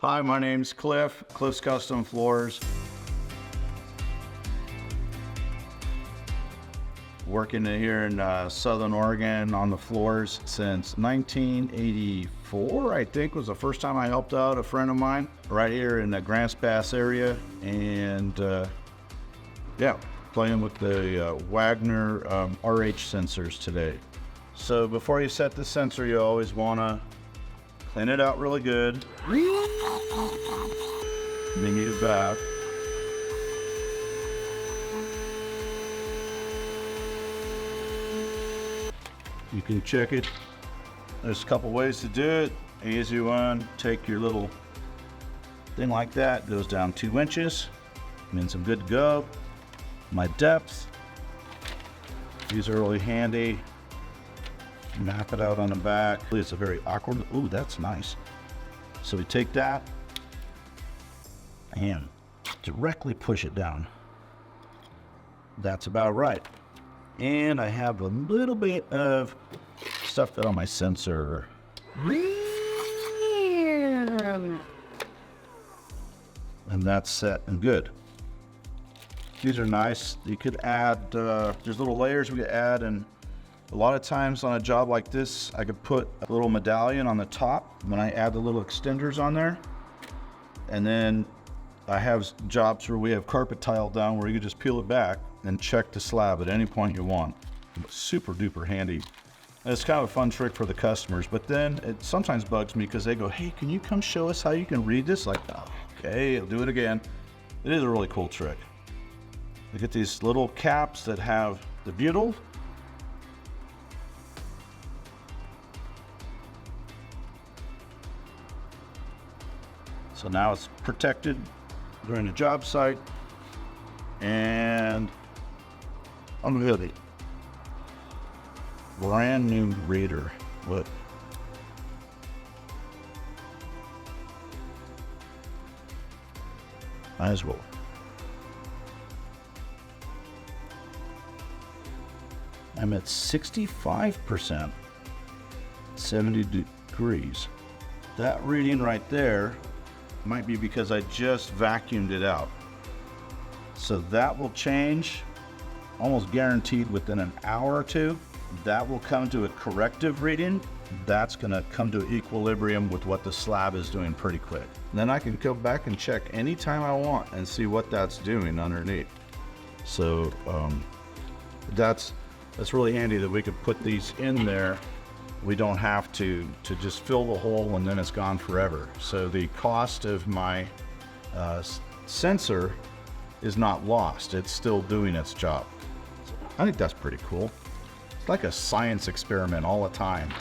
Hi, my name's Cliff, Cliff's Custom Floors. Working here in Southern Oregon on the floors since 1984, I think was the first time I helped out a friend of mine right here in the Grants Pass area. And yeah, playing with the Wagner RH sensors today. So before you set the sensor, you always want to clean it out really good. Then get it back. You can check it. There's a couple ways to do it. Easy one, take your little thing like that, goes down 2 inches, means I'm good to go. My depth, these are really handy. Map it out on the back. It's a very awkward, ooh, that's nice. So we take that and directly push it down. That's about right. And I have a little bit of stuff on my sensor. And that's set and good. These are nice. You could add, there's little layers we could add, and a lot of times on a job like this, I could put a little medallion on the top when I add the little extenders on there. And then I have jobs where we have carpet tile down where you can just peel it back and check the slab at any point you want. Super duper handy. And it's kind of a fun trick for the customers, but then it sometimes bugs me because they go, hey, can you come show us how you can read this? Like, oh, okay, I'll do it again. It is a really cool trick. You get these little caps that have the butyl. So now it's protected during the job site, and unhook it. Brand new reader. Look. Might as well. I'm at 65%, 70 degrees. That reading right there might be because I just vacuumed it out. So that will change, almost guaranteed within an hour or two. That will come to a corrective reading. That's gonna come to equilibrium with what the slab is doing pretty quick. And then I can go back and check anytime I want and see what that's doing underneath. So that's really handy that we could put these in there. We don't have to just fill the hole and then it's gone forever. So the cost of my sensor is not lost. It's still doing its job. So I think that's pretty cool. It's like a science experiment all the time.